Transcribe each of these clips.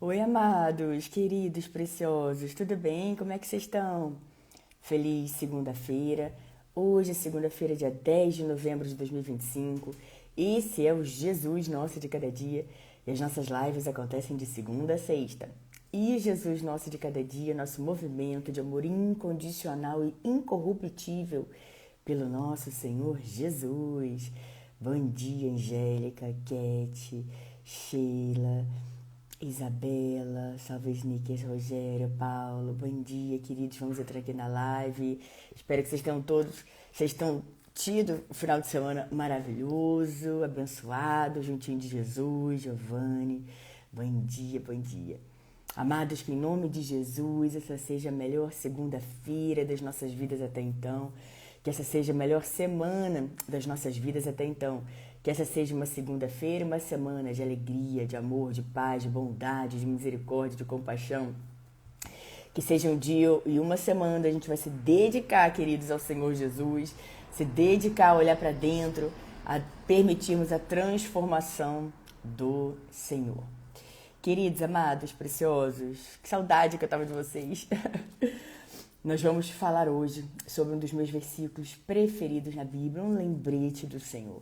Oi, amados, queridos, preciosos, tudo bem? Como é que vocês estão? Feliz segunda-feira. Hoje é segunda-feira, dia 10 de novembro de 2025. Esse é o Jesus Nosso de Cada Dia e as nossas lives acontecem de segunda a sexta. E Jesus Nosso de Cada Dia, nosso movimento de amor incondicional e incorruptível pelo nosso Senhor Jesus. Bom dia, Angélica, Cat, Sheila, Isabela, salve Snickers, Rogério, Paulo, bom dia, queridos, vamos entrar aqui na live. Espero que vocês tenham tido um final de semana maravilhoso, abençoado, juntinho de Jesus, Giovanni, bom dia, bom dia. Amados, que em nome de Jesus, essa seja a melhor segunda-feira das nossas vidas até então, que essa seja a melhor semana das nossas vidas até então, que essa seja uma segunda-feira, uma semana de alegria, de amor, de paz, de bondade, de misericórdia, de compaixão. Que seja um dia e uma semana a gente vai se dedicar, queridos, ao Senhor Jesus, se dedicar a olhar para dentro, a permitirmos a transformação do Senhor. Queridos, amados, preciosos, que saudade que eu tava de vocês. Nós vamos falar hoje sobre um dos meus versículos preferidos na Bíblia, um lembrete do Senhor,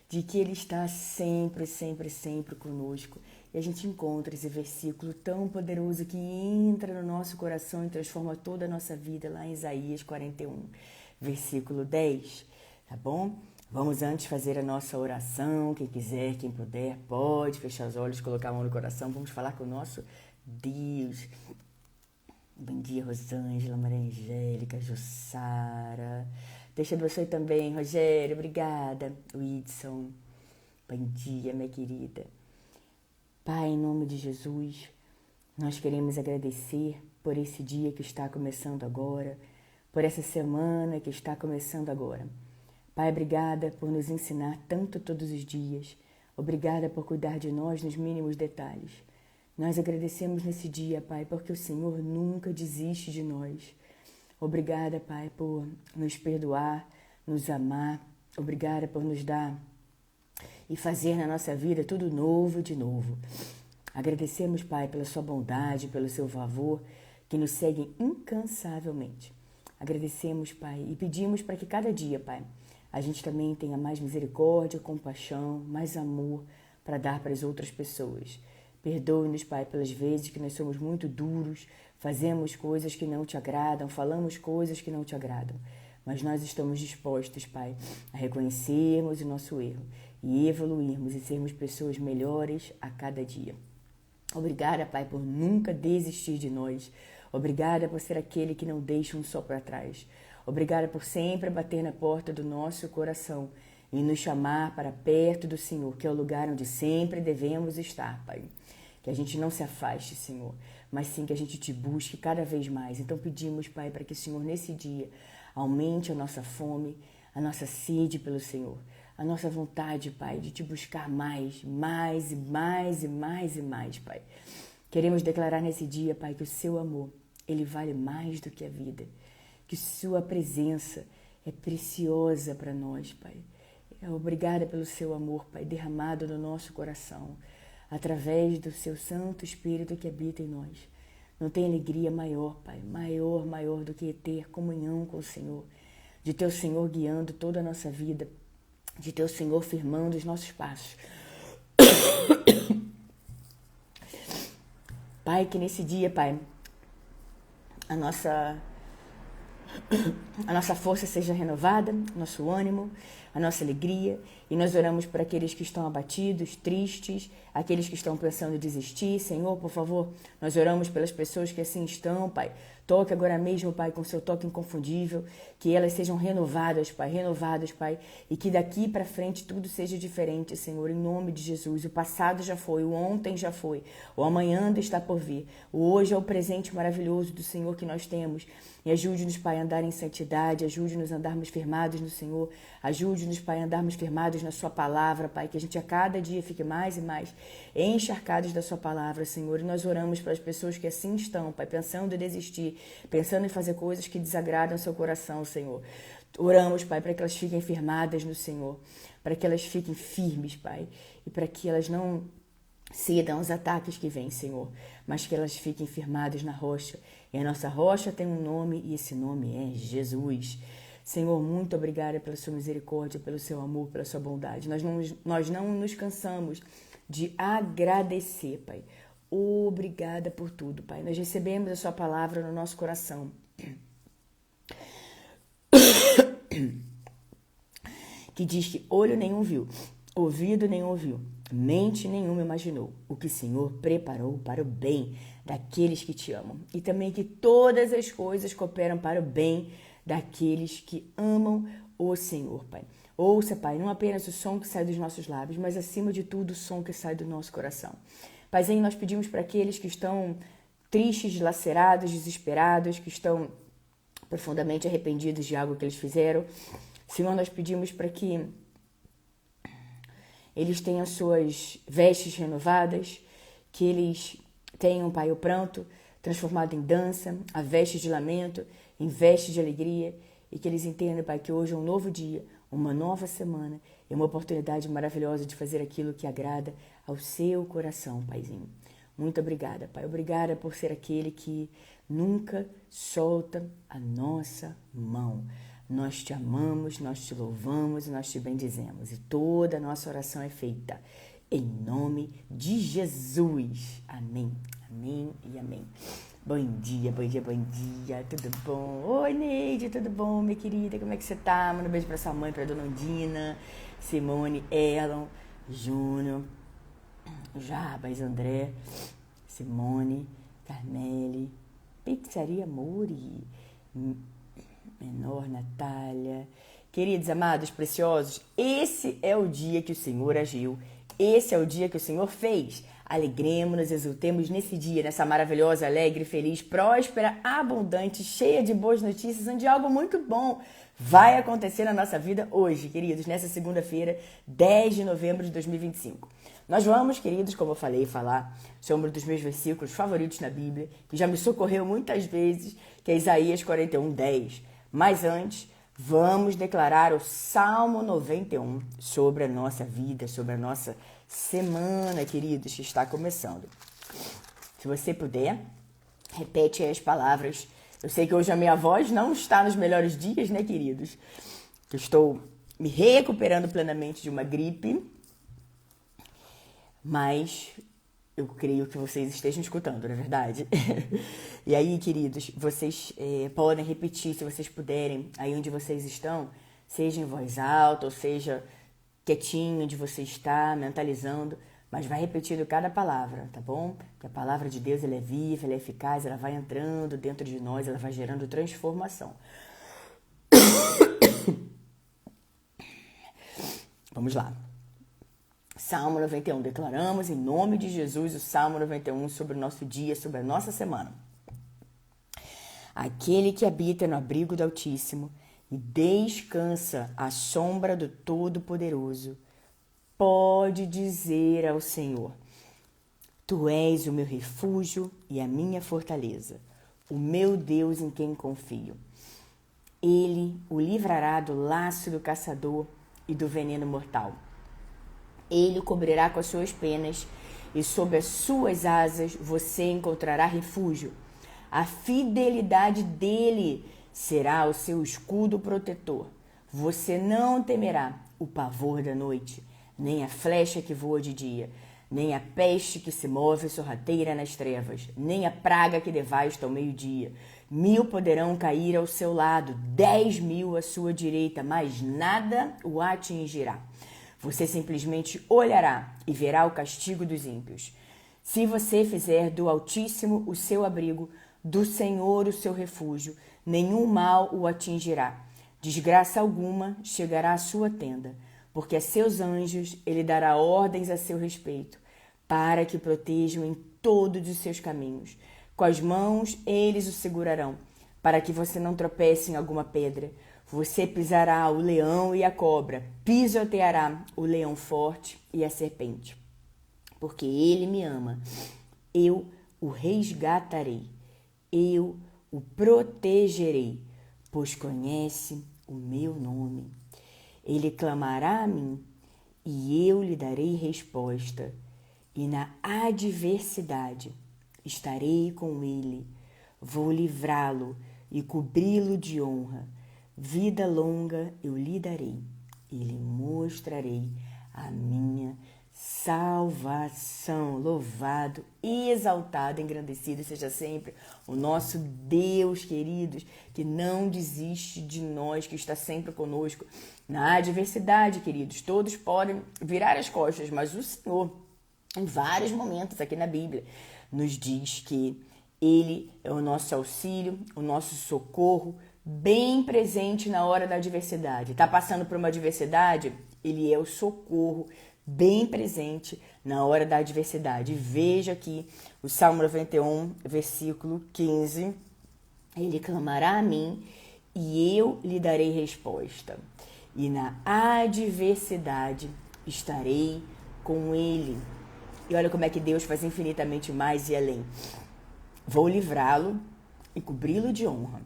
de que Ele está sempre, sempre, sempre conosco. E a gente encontra esse versículo tão poderoso que entra no nosso coração e transforma toda a nossa vida, lá em Isaías 41, versículo 10, tá bom? Vamos antes fazer a nossa oração. Quem quiser, quem puder, pode fechar os olhos, colocar a mão no coração. Vamos falar com o nosso Deus. Bom dia, Rosângela, Maria Angélica, Jussara. Deixa eu abençoe também, Rogério, obrigada. Whitson, bom dia, minha querida. Pai, em nome de Jesus, nós queremos agradecer por esse dia que está começando agora, por essa semana que está começando agora. Pai, obrigada por nos ensinar tanto todos os dias. Obrigada por cuidar de nós nos mínimos detalhes. Nós agradecemos nesse dia, Pai, porque o Senhor nunca desiste de nós. Obrigada, Pai, por nos perdoar, nos amar. Obrigada por nos dar e fazer na nossa vida tudo novo de novo. Agradecemos, Pai, pela sua bondade, pelo seu favor, que nos seguem incansavelmente. Agradecemos, Pai, e pedimos para que cada dia, Pai, a gente também tenha mais misericórdia, compaixão, mais amor para dar para as outras pessoas. Perdoe-nos, Pai, pelas vezes que nós somos muito duros, fazemos coisas que não te agradam, falamos coisas que não te agradam. Mas nós estamos dispostos, Pai, a reconhecermos o nosso erro e evoluirmos e sermos pessoas melhores a cada dia. Obrigada, Pai, por nunca desistir de nós. Obrigada por ser aquele que não deixa um só para trás. Obrigada por sempre bater na porta do nosso coração e nos chamar para perto do Senhor, que é o lugar onde sempre devemos estar, Pai. Que a gente não se afaste, Senhor, mas sim que a gente te busque cada vez mais. Então pedimos, Pai, para que o Senhor nesse dia aumente a nossa fome, a nossa sede pelo Senhor, a nossa vontade, Pai, de te buscar mais, mais e mais e mais e mais, Pai. Queremos declarar nesse dia, Pai, que o seu amor, ele vale mais do que a vida. Que sua presença é preciosa para nós, Pai. Obrigada pelo seu amor, Pai, derramado no nosso coração, através do seu Santo Espírito que habita em nós. Não tem alegria maior, Pai, maior do que ter comunhão com o Senhor, de ter o Senhor guiando toda a nossa vida, de ter o Senhor firmando os nossos passos. Pai, que nesse dia, Pai, a nossa força seja renovada, nosso ânimo, a nossa alegria. E nós oramos por aqueles que estão abatidos, tristes, aqueles que estão pensando em desistir. Senhor, por favor, nós oramos pelas pessoas que assim estão, Pai. Toque agora mesmo, Pai, com seu toque inconfundível, que elas sejam renovadas, Pai, e que daqui para frente tudo seja diferente, Senhor, em nome de Jesus. O passado já foi, o ontem já foi, o amanhã ainda está por vir. O hoje é o presente maravilhoso do Senhor que nós temos. E ajude-nos, Pai, a andar em santidade, ajude-nos a andarmos firmados no Senhor, ajude-nos, Pai, a andarmos firmados na sua palavra, Pai, que a gente a cada dia fique mais e mais encharcados da sua palavra, Senhor. E nós oramos para as pessoas que assim estão, Pai, pensando em desistir, pensando em fazer coisas que desagradam o seu coração, Senhor. Oramos, Pai, para que elas fiquem firmadas no Senhor, para que elas fiquem firmes, Pai, e para que elas não cedam aos ataques que vêm, Senhor, mas que elas fiquem firmadas na rocha. E a nossa rocha tem um nome, e esse nome é Jesus. Senhor, muito obrigada pela sua misericórdia, pelo seu amor, pela sua bondade. Nós não nos cansamos de agradecer, Pai. Obrigada por tudo, Pai. Nós recebemos a sua palavra no nosso coração. Que diz que olho nenhum viu, ouvido nenhum ouviu, mente nenhuma imaginou o que o Senhor preparou para o bem daqueles que te amam. E também que todas as coisas cooperam para o bem daqueles que amam o Senhor, Pai. Ouça, Pai, não apenas o som que sai dos nossos lábios, mas acima de tudo o som que sai do nosso coração. Paizinho, nós pedimos para aqueles que estão tristes, dilacerados, desesperados, que estão profundamente arrependidos de algo que eles fizeram. Senhor, nós pedimos para que eles tenham suas vestes renovadas, que eles tenham, Pai, o pranto transformado em dança, a veste de lamento em veste de alegria, e que eles entendam, Pai, que hoje é um novo dia, uma nova semana, é uma oportunidade maravilhosa de fazer aquilo que agrada ao seu coração, Paizinho. Muito obrigada, Pai. Obrigada por ser aquele que nunca solta a nossa mão. Nós te amamos, nós te louvamos e nós te bendizemos. E toda a nossa oração é feita em nome de Jesus. Amém, amém e amém. Bom dia, bom dia, bom dia. Tudo bom? Oi, Neide, tudo bom, minha querida? Como é que você tá? Manda um beijo pra sua mãe, pra Dona Ondina, Simone, Erlon, Júnior, Jarbas, André, Simone, Carmele, Pizzaria Muri, Menor, Natália. Queridos, amados, preciosos, esse é o dia que o Senhor agiu. Esse é o dia que o Senhor fez. Alegremos-nos, exultemos nesse dia, nessa maravilhosa, alegre, feliz, próspera, abundante, cheia de boas notícias, onde algo muito bom vai acontecer na nossa vida hoje, queridos, nessa segunda-feira, 10 de novembro de 2025. Nós vamos, queridos, como eu falei, falar sobre um dos meus versículos favoritos na Bíblia, que já me socorreu muitas vezes, que é Isaías 41:10. Mas antes, vamos declarar o Salmo 91 sobre a nossa vida, sobre a nossa semana, queridos, que está começando. Se você puder, repete aí as palavras. Eu sei que hoje a minha voz não está nos melhores dias, né, queridos? Eu estou me recuperando plenamente de uma gripe, mas eu creio que vocês estejam escutando, não é verdade? E aí, queridos, vocês podem repetir, se vocês puderem, aí onde vocês estão, seja em voz alta, ou seja quietinho onde você está, mentalizando, mas vai repetindo cada palavra, tá bom? Porque a palavra de Deus, ela é viva, ela é eficaz, ela vai entrando dentro de nós, ela vai gerando transformação. Vamos lá. Salmo 91. Declaramos em nome de Jesus o Salmo 91 sobre o nosso dia, sobre a nossa semana. Aquele que habita no abrigo do Altíssimo e descansa à sombra do Todo-Poderoso, pode dizer ao Senhor: Tu és o meu refúgio e a minha fortaleza, o meu Deus em quem confio. Ele o livrará do laço do caçador e do veneno mortal. Ele o cobrirá com as suas penas e sob as suas asas você encontrará refúgio. A fidelidade dele será o seu escudo protetor. Você não temerá o pavor da noite, nem a flecha que voa de dia, nem a peste que se move sorrateira nas trevas, nem a praga que devasta ao meio-dia. 1000 poderão cair ao seu lado, 10.000 à sua direita, mas nada o atingirá. Você simplesmente olhará e verá o castigo dos ímpios. Se você fizer do Altíssimo o seu abrigo, do Senhor o seu refúgio, nenhum mal o atingirá. Desgraça alguma chegará à sua tenda, porque a seus anjos ele dará ordens a seu respeito, para que o protejam em todos os seus caminhos. Com as mãos eles o segurarão, para que você não tropece em alguma pedra. Você pisará o leão e a cobra, pisoteará o leão forte e a serpente. Porque ele me ama, eu o resgatarei, eu o protegerei, pois conhece o meu nome. Ele clamará a mim e eu lhe darei resposta. e na adversidade estarei com ele. Vou livrá-lo e cobri-lo de honra. Vida longa eu lhe darei e lhe mostrarei a minha salvação. Louvado, exaltado, engrandecido seja sempre o nosso Deus, queridos, que não desiste de nós, que está sempre conosco na adversidade, queridos. Todos podem virar as costas, mas o Senhor, em vários momentos aqui na Bíblia, nos diz que Ele é o nosso auxílio, o nosso socorro, bem presente na hora da adversidade. Está passando por uma adversidade? Ele é o socorro bem presente na hora da adversidade. Veja aqui o Salmo 91, versículo 15. Ele clamará a mim e eu lhe darei resposta. E na adversidade estarei com ele. E olha como é que Deus faz infinitamente mais e além. Vou livrá-lo e cobri-lo de honra.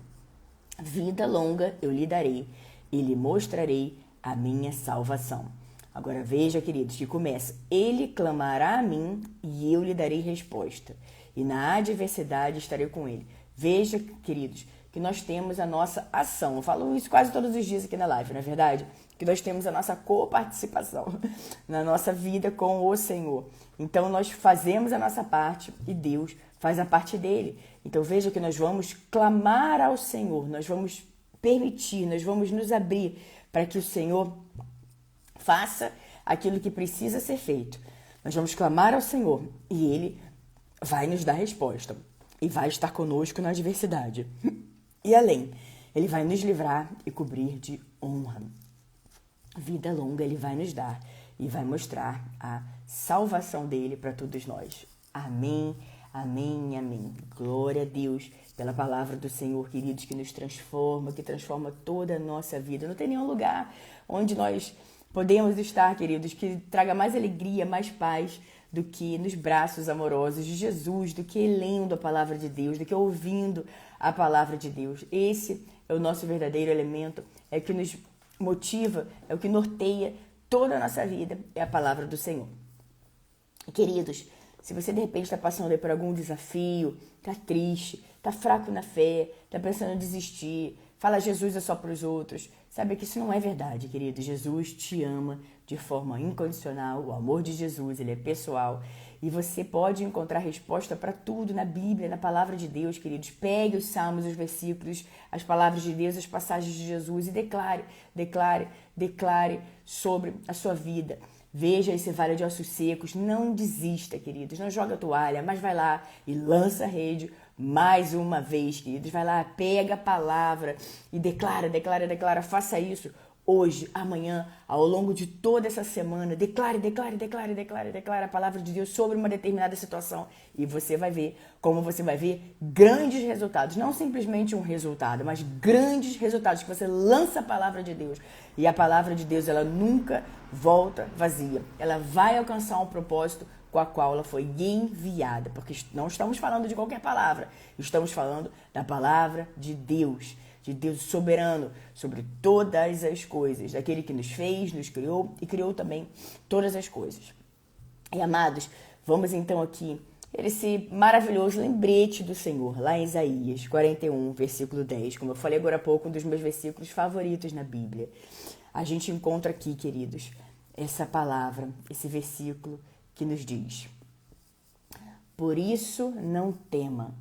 Vida longa eu lhe darei e lhe mostrarei a minha salvação. Agora veja, queridos, que começa. Ele clamará a mim e eu lhe darei resposta. E na adversidade estarei com ele. Veja, queridos, que nós temos a nossa ação. Eu falo isso quase todos os dias aqui na live, não é verdade? Que nós temos a nossa coparticipação na nossa vida com o Senhor. Então, nós fazemos a nossa parte e Deus faz a parte dele. Então, veja que nós vamos clamar ao Senhor, nós vamos permitir, nós vamos nos abrir para que o Senhor faça aquilo que precisa ser feito. Nós vamos clamar ao Senhor e Ele vai nos dar resposta e vai estar conosco na adversidade. E além, Ele vai nos livrar e cobrir de honra. Vida longa Ele vai nos dar e vai mostrar a salvação dele para todos nós. Amém, amém, amém. Glória a Deus pela palavra do Senhor, queridos, que nos transforma, que transforma toda a nossa vida. Não tem nenhum lugar onde nós podemos estar, queridos, que traga mais alegria, mais paz do que nos braços amorosos de Jesus, do que lendo a palavra de Deus, do que ouvindo a palavra de Deus. Esse é o nosso verdadeiro elemento, é o que nos motiva, é o que norteia toda a nossa vida, é a palavra do Senhor. Queridos, se você de repente está passando por algum desafio, está triste, está fraco na fé, está pensando em desistir, fala Jesus é só para os outros, sabe que isso não é verdade, querido. Jesus te ama de forma incondicional, o amor de Jesus, ele é pessoal e você pode encontrar resposta para tudo na Bíblia, na palavra de Deus, queridos. Pegue os salmos, os versículos, as palavras de Deus, as passagens de Jesus e declare sobre a sua vida. Veja esse vale de ossos secos, não desista, queridos, não joga a toalha, mas vai lá e lança a rede mais uma vez, queridos. Vai lá, pega a palavra e declara, faça isso hoje, amanhã, ao longo de toda essa semana. Declare a palavra de Deus sobre uma determinada situação e você vai ver como você vai ver grandes resultados, não simplesmente um resultado, mas grandes resultados, que você lança a palavra de Deus e a palavra de Deus, ela nunca volta vazia, ela vai alcançar um propósito com a qual ela foi enviada, porque não estamos falando de qualquer palavra, estamos falando da palavra de Deus soberano sobre todas as coisas, daquele que nos fez, nos criou e criou também todas as coisas. E amados, vamos então aqui ver esse maravilhoso lembrete do Senhor, lá em Isaías 41, versículo 10, como eu falei agora há pouco, um dos meus versículos favoritos na Bíblia. A gente encontra aqui, queridos, essa palavra, esse versículo que nos diz: por isso não tema,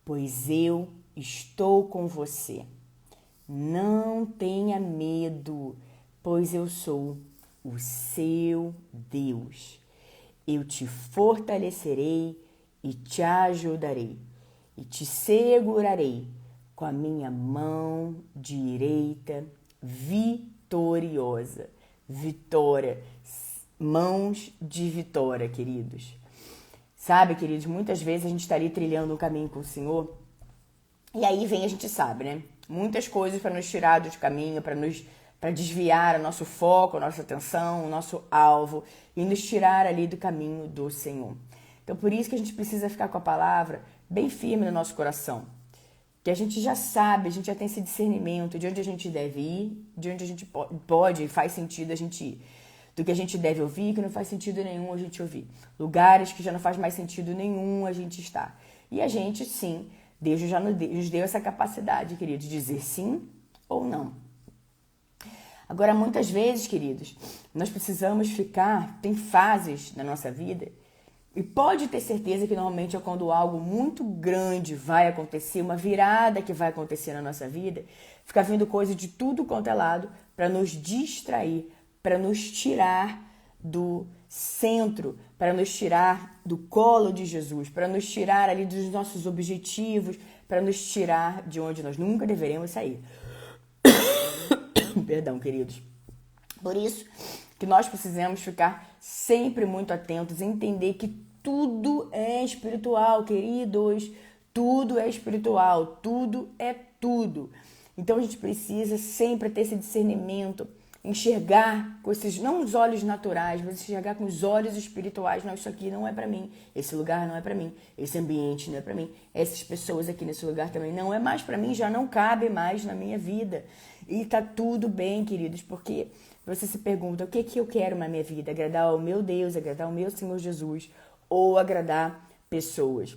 pois eu estou com você. Não tenha medo, pois eu sou o seu Deus. Eu te fortalecerei e te ajudarei, e te segurarei com a minha mão direita vitoriosa. Vitória, mãos de vitória, queridos. Sabe, queridos, muitas vezes a gente está ali trilhando um caminho com o Senhor, e aí vem, a gente sabe, né? Muitas coisas para nos tirar do caminho, para desviar o nosso foco, a nossa atenção, o nosso alvo e nos tirar ali do caminho do Senhor. Então, por isso que a gente precisa ficar com a palavra bem firme no nosso coração. Que a gente já sabe, a gente já tem esse discernimento de onde a gente deve ir, de onde a gente pode e faz sentido a gente ir. do que a gente deve ouvir, que não faz sentido nenhum a gente ouvir. Lugares que já não faz mais sentido nenhum a gente estar. E a gente, sim, Deus já nos deu essa capacidade, queridos, de dizer sim ou não. Agora, muitas vezes, queridos, nós precisamos tem fases na nossa vida, e pode ter certeza que normalmente é quando algo muito grande vai acontecer, uma virada que vai acontecer na nossa vida, fica vindo coisa de tudo quanto é lado para nos distrair, para nos tirar do centro, para nos tirar do colo de Jesus, para nos tirar ali dos nossos objetivos, para nos tirar de onde nós nunca deveremos sair. Perdão, queridos. Por isso que nós precisamos ficar sempre muito atentos, entender que tudo é espiritual, queridos. Tudo é espiritual, tudo é tudo. Então a gente precisa sempre ter esse discernimento, enxergar com esses, não os olhos naturais, mas enxergar com os olhos espirituais. Não, isso aqui não é para mim, esse lugar não é para mim, esse ambiente não é para mim, essas pessoas aqui nesse lugar também não é mais para mim, já não cabe mais na minha vida. E tá tudo bem, queridos, porque você se pergunta, o que que eu quero na minha vida? Agradar ao meu Deus, agradar ao meu Senhor Jesus, ou agradar pessoas?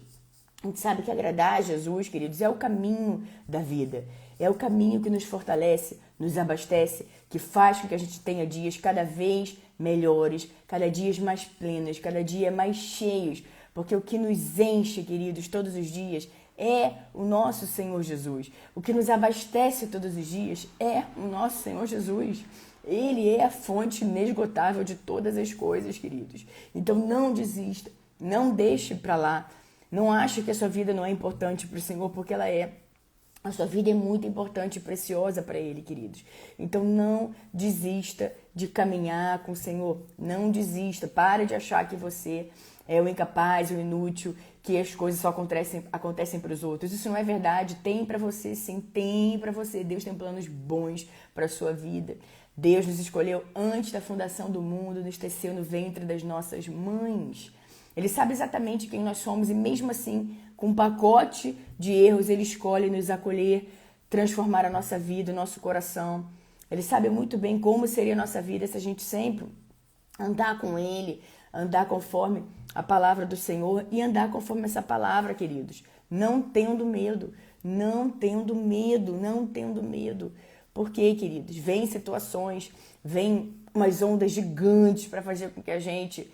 A gente sabe que agradar a Jesus, queridos, é o caminho da vida. É o caminho que nos fortalece, nos abastece, que faz com que a gente tenha dias cada vez melhores, cada dia mais plenos, cada dia mais cheios. Porque o que nos enche, queridos, todos os dias é o nosso Senhor Jesus. O que nos abastece todos os dias é o nosso Senhor Jesus. Ele é a fonte inesgotável de todas as coisas, queridos. Então não desista, não deixe para lá. Não ache que a sua vida não é importante para o Senhor, porque ela é. A sua vida é muito importante e preciosa para Ele, queridos. Então não desista de caminhar com o Senhor. Não desista. Pare de achar que você é o incapaz, o inútil, que as coisas só acontecem para os outros. Isso não é verdade. Tem para você, sim. Tem para você. Deus tem planos bons para a sua vida. Deus nos escolheu antes da fundação do mundo, nos teceu no ventre das nossas mães. Ele sabe exatamente quem nós somos e mesmo assim, com um pacote de erros, Ele escolhe nos acolher, transformar a nossa vida, o nosso coração. Ele sabe muito bem como seria a nossa vida se a gente sempre andar com Ele, andar conforme a palavra do Senhor e andar conforme essa palavra, queridos. Não tendo medo, não tendo medo, não tendo medo. Porque, queridos, vem situações, vem umas ondas gigantes para fazer com que a gente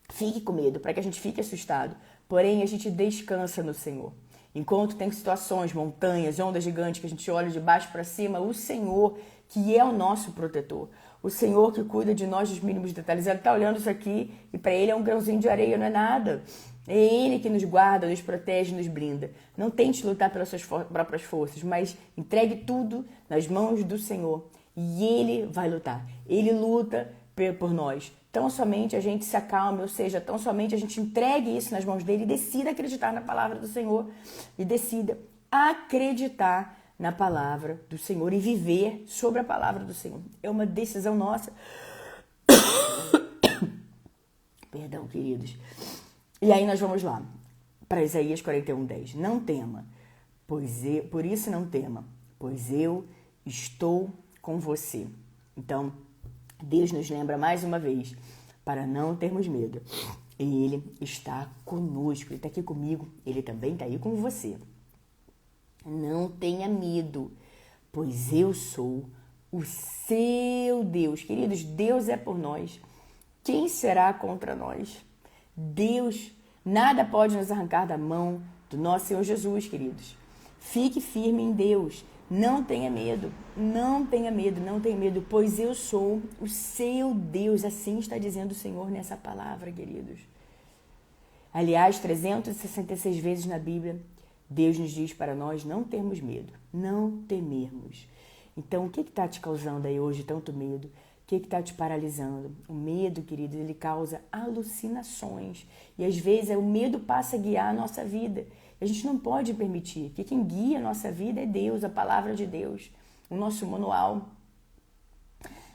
fique com medo, para que a gente fique assustado. Porém, a gente descansa no Senhor. Enquanto tem situações, montanhas, ondas gigantes que a gente olha de baixo para cima, o Senhor, que é o nosso protetor, o Senhor que cuida de nós dos mínimos detalhes, Ele está olhando isso aqui e para Ele é um grãozinho de areia, não é nada. É Ele que nos guarda, nos protege, nos blinda. Não tente lutar pelas suas próprias forças, mas entregue tudo nas mãos do Senhor e Ele vai lutar. Ele luta por nós. Tão somente a gente se acalme, ou seja, tão somente a gente entregue isso nas mãos dele e decida acreditar na palavra do Senhor e decida acreditar na palavra do Senhor e viver sobre a palavra do Senhor. É uma decisão nossa. Perdão, queridos. E aí nós vamos lá para Isaías 41:10. Não tema, por isso não tema, pois eu estou com você. Então, Deus nos lembra mais uma vez para não termos medo. Ele está conosco, Ele está aqui comigo, Ele também está aí com você. Não tenha medo, pois eu sou o seu Deus. Queridos, Deus é por nós. Quem será contra nós? Deus, nada pode nos arrancar da mão do nosso Senhor Jesus, queridos. Fique firme em Deus. Não tenha medo, não tenha medo, não tenha medo, pois eu sou o seu Deus. Assim está dizendo o Senhor nessa palavra, queridos. Aliás, 366 vezes na Bíblia, Deus nos diz para nós não termos medo, não temermos. Então, o que está te causando aí hoje tanto medo? O que está te paralisando? O medo, querido, ele causa alucinações. E às vezes o medo passa a guiar a nossa vida. A gente não pode permitir, porque quem guia a nossa vida é Deus, a palavra de Deus, o nosso manual.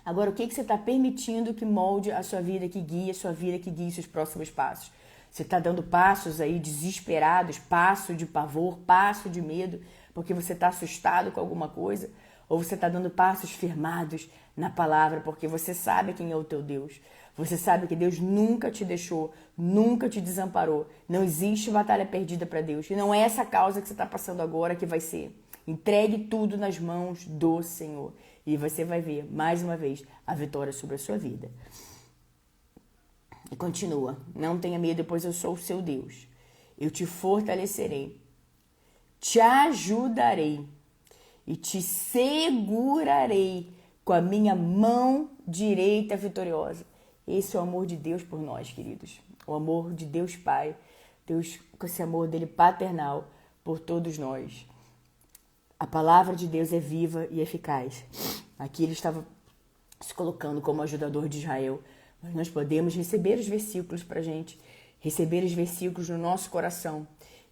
Agora, o que você está permitindo que molde a sua vida, que guie a sua vida, que guie seus próximos passos? Você está dando passos aí desesperados, passo de pavor, passo de medo, porque você está assustado com alguma coisa? ou você está dando passos firmados na palavra, porque você sabe quem é o teu Deus. Você sabe que Deus nunca te deixou, nunca te desamparou. Não existe batalha perdida para Deus. E não é essa causa que você está passando agora que vai ser. Entregue tudo nas mãos do Senhor. E você vai ver, mais uma vez, a vitória sobre a sua vida. E continua. Não tenha medo, pois eu sou o seu Deus. Eu te fortalecerei, te ajudarei e te segurarei com a minha mão direita vitoriosa. Esse é o amor de Deus por nós, queridos. O amor de Deus Pai. Deus, com esse amor dele paternal por todos nós. A palavra de Deus é viva e eficaz. Aqui ele estava se colocando como ajudador de Israel. Mas nós podemos receber os versículos para a gente. Receber os versículos no nosso coração.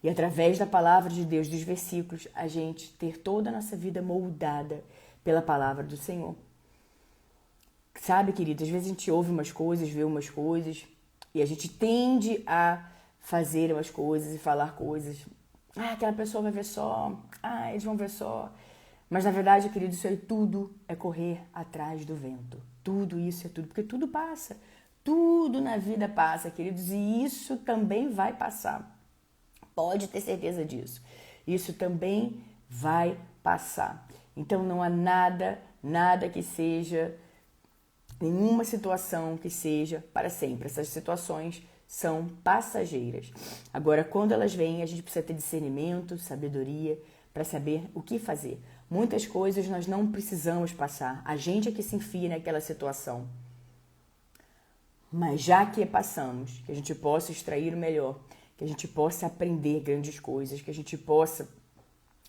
E através da palavra de Deus, dos versículos, a gente ter toda a nossa vida moldada pela palavra do Senhor. Sabe, querido, às vezes a gente ouve umas coisas, vê umas coisas e a gente tende a fazer umas coisas e falar coisas. Ah, aquela pessoa vai ver só. Ah, eles vão ver só. Mas na verdade, querido, isso aí tudo é correr atrás do vento. Tudo isso é tudo, porque tudo passa. Tudo na vida passa, queridos, e isso também vai passar. Pode ter certeza disso. Isso também vai passar. Então não há nada que seja, nenhuma situação que seja para sempre. Essas situações são passageiras. Agora, quando elas vêm, a gente precisa ter discernimento, sabedoria, para saber o que fazer. Muitas coisas nós não precisamos passar. A gente é que se enfia naquela situação. Mas já que passamos, que a gente possa extrair o melhor, que a gente possa aprender grandes coisas, que a gente possa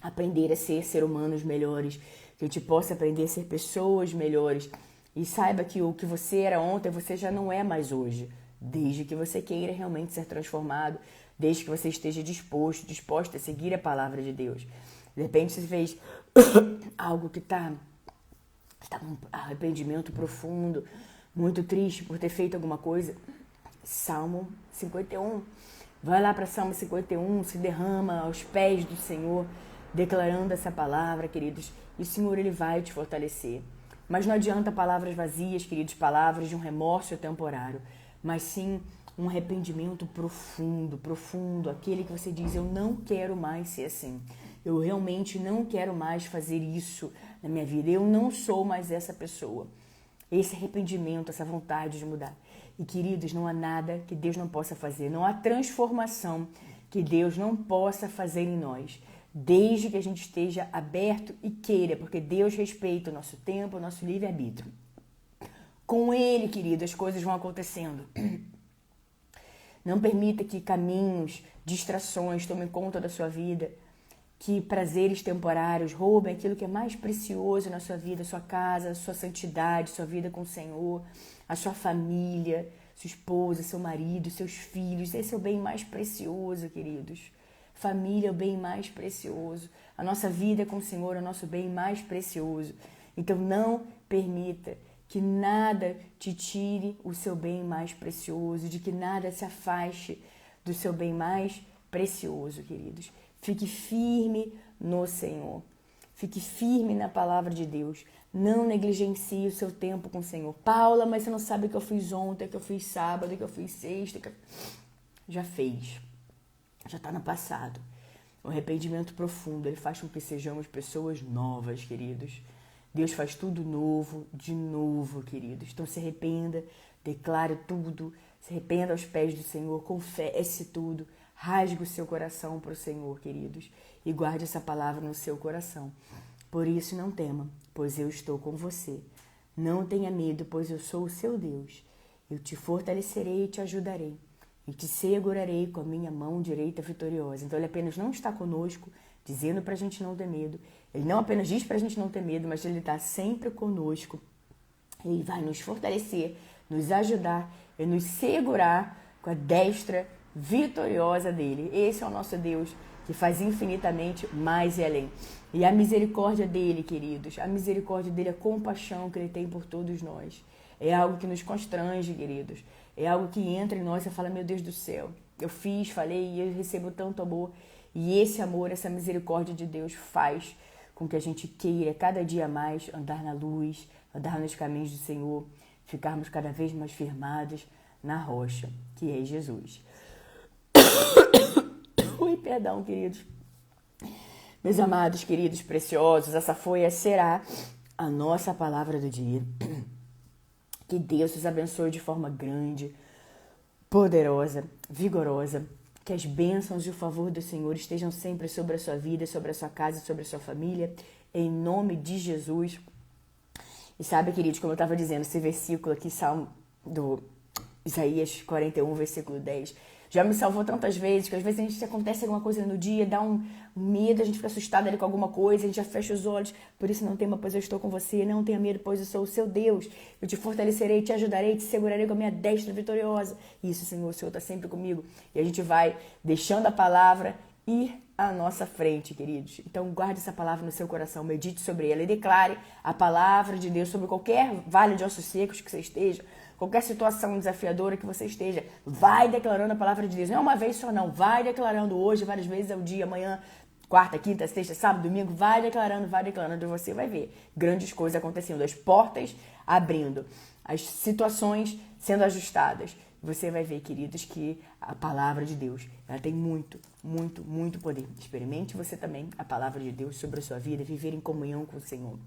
aprender a ser humanos melhores, que a gente possa aprender a ser pessoas melhores. E saiba que o que você era ontem, você já não é mais hoje. Desde que você queira realmente ser transformado, desde que você esteja disposta a seguir a palavra de Deus. De repente você fez algo que está um arrependimento profundo, muito triste por ter feito alguma coisa. Salmo 51. Vai lá para Salmo 51, se derrama aos pés do Senhor, declarando essa palavra, queridos. E o Senhor, ele vai te fortalecer. Mas não adianta palavras vazias, queridos, palavras de um remorso temporário, mas sim um arrependimento profundo, aquele que você diz, eu não quero mais ser assim. Eu realmente não quero mais fazer isso na minha vida. Eu não sou mais essa pessoa. Esse arrependimento, essa vontade de mudar. E, queridos, não há nada que Deus não possa fazer. Não há transformação que Deus não possa fazer em nós. Desde que a gente esteja aberto e queira, porque Deus respeita o nosso tempo, o nosso livre-arbítrio. Com Ele, querido, as coisas vão acontecendo. Não permita que caminhos, distrações tomem conta da sua vida, que prazeres temporários roubem aquilo que é mais precioso na sua vida, sua casa, sua santidade, sua vida com o Senhor, a sua família, sua esposa, seu marido, seus filhos. Esse é o bem mais precioso, queridos. Família é o bem mais precioso. A nossa vida com o Senhor é o nosso bem mais precioso. Então não permita que nada te tire o seu bem mais precioso, de que nada se afaste do seu bem mais precioso, queridos. Fique firme no Senhor. Fique firme na palavra de Deus. Não negligencie o seu tempo com o Senhor. Paula, mas você não sabe o que eu fiz ontem, o que eu fiz sábado, o que eu fiz sexta. Já fez. Já está no passado. O arrependimento profundo, ele faz com que sejamos pessoas novas, queridos. Deus faz tudo novo, de novo, queridos. Então se arrependa, declare tudo, se arrependa aos pés do Senhor, confesse tudo, rasgue o seu coração para o Senhor, queridos, e guarde essa palavra no seu coração. Por isso não tema, pois eu estou com você. Não tenha medo, pois eu sou o seu Deus. Eu te fortalecerei e te ajudarei, e te segurarei com a minha mão direita vitoriosa. Então ele apenas não está conosco, dizendo para a gente não ter medo. Ele não apenas diz para a gente não ter medo, mas ele está sempre conosco. Ele vai nos fortalecer, nos ajudar e nos segurar com a destra vitoriosa dele. Esse é o nosso Deus que faz infinitamente mais e além. E a misericórdia dele, queridos, a misericórdia dele, a compaixão que ele tem por todos nós, é algo que nos constrange, queridos. É algo que entra em nós e fala, meu Deus do céu, eu falei e eu recebo tanto amor. E esse amor, essa misericórdia de Deus faz com que a gente queira cada dia mais andar na luz, andar nos caminhos do Senhor, ficarmos cada vez mais firmados na rocha, que é Jesus. Ui, perdão, queridos. Meus amados, queridos, preciosos, essa foi e será a nossa palavra do dia. Que Deus os abençoe de forma grande, poderosa, vigorosa. Que as bênçãos e o favor do Senhor estejam sempre sobre a sua vida, sobre a sua casa, sobre a sua família, em nome de Jesus. E sabe, queridos, como eu estava dizendo, esse versículo aqui, Salmo do Isaías 41, versículo 10, já me salvou tantas vezes, que às vezes a gente acontece alguma coisa no dia, dá um medo, a gente fica assustado ali com alguma coisa, a gente já fecha os olhos. Por isso não tema, pois eu estou com você. Não tenha medo, pois eu sou o seu Deus. Eu te fortalecerei, te ajudarei, te segurarei com a minha destra vitoriosa. Isso, Senhor, o Senhor está sempre comigo. E a gente vai deixando a palavra ir à nossa frente, queridos. Então guarde essa palavra no seu coração, medite sobre ela e declare a palavra de Deus sobre qualquer vale de ossos secos que você esteja, qualquer situação desafiadora que você esteja. Vai declarando a palavra de Deus. Não é uma vez só, não. Vai declarando hoje, várias vezes ao dia, amanhã, quarta, quinta, sexta, sábado, domingo. Vai declarando. E você vai ver grandes coisas acontecendo. As portas abrindo. As situações sendo ajustadas. Você vai ver, queridos, que a palavra de Deus, ela tem muito, muito, muito poder. Experimente você também a palavra de Deus sobre a sua vida, viver em comunhão com o Senhor.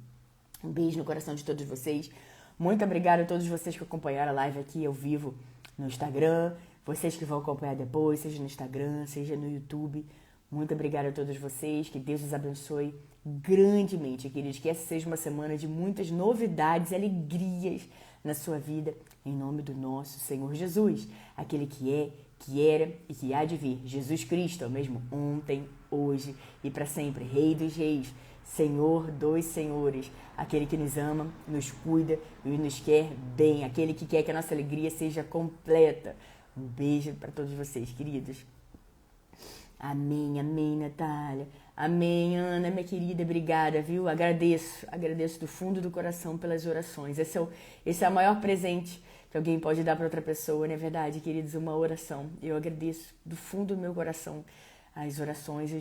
Um beijo no coração de todos vocês. Muito obrigada a todos vocês que acompanharam a live aqui ao vivo no Instagram, vocês que vão acompanhar depois, seja no Instagram, seja no YouTube. Muito obrigada a todos vocês, que Deus os abençoe grandemente, queridos. Que essa seja uma semana de muitas novidades e alegrias na sua vida, em nome do nosso Senhor Jesus, aquele que é, que era e que há de vir. Jesus Cristo é o mesmo ontem, hoje e para sempre, Rei dos Reis, Senhor dos Senhores, aquele que nos ama, nos cuida e nos quer bem, aquele que quer que a nossa alegria seja completa. Um beijo para todos vocês, queridos. Amém, amém, Natália. Amém, Ana, minha querida, obrigada, viu? Agradeço do fundo do coração pelas orações. Esse é o maior presente que alguém pode dar para outra pessoa, não é verdade, queridos? Uma oração. Eu agradeço do fundo do meu coração as orações,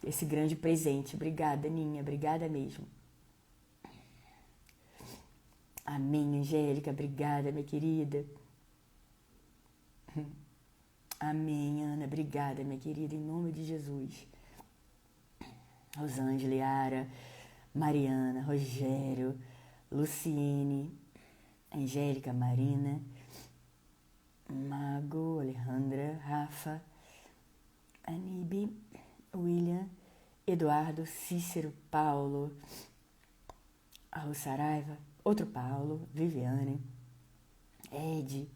esse grande presente. Obrigada, Aninha, obrigada mesmo. Amém, Angélica, obrigada, minha querida. Amém, Ana, obrigada, minha querida, em nome de Jesus. Rosângela, Yara, Mariana, Rogério, Luciene, Angélica, Marina, Mago, Alejandra, Rafa, Anibe, William, Eduardo, Cícero, Paulo, Raul Saraiva, outro Paulo, Viviane, Ed,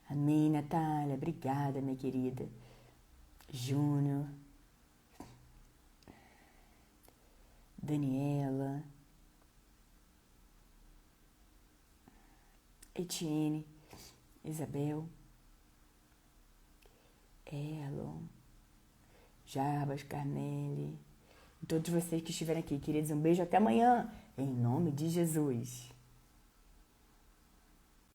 amém, Natália, obrigada, minha querida, Júnior, Daniela, Etienne, Isabel, Elon, Jarbas, Carmele, e todos vocês que estiverem aqui, queridos, um beijo até amanhã, em nome de Jesus.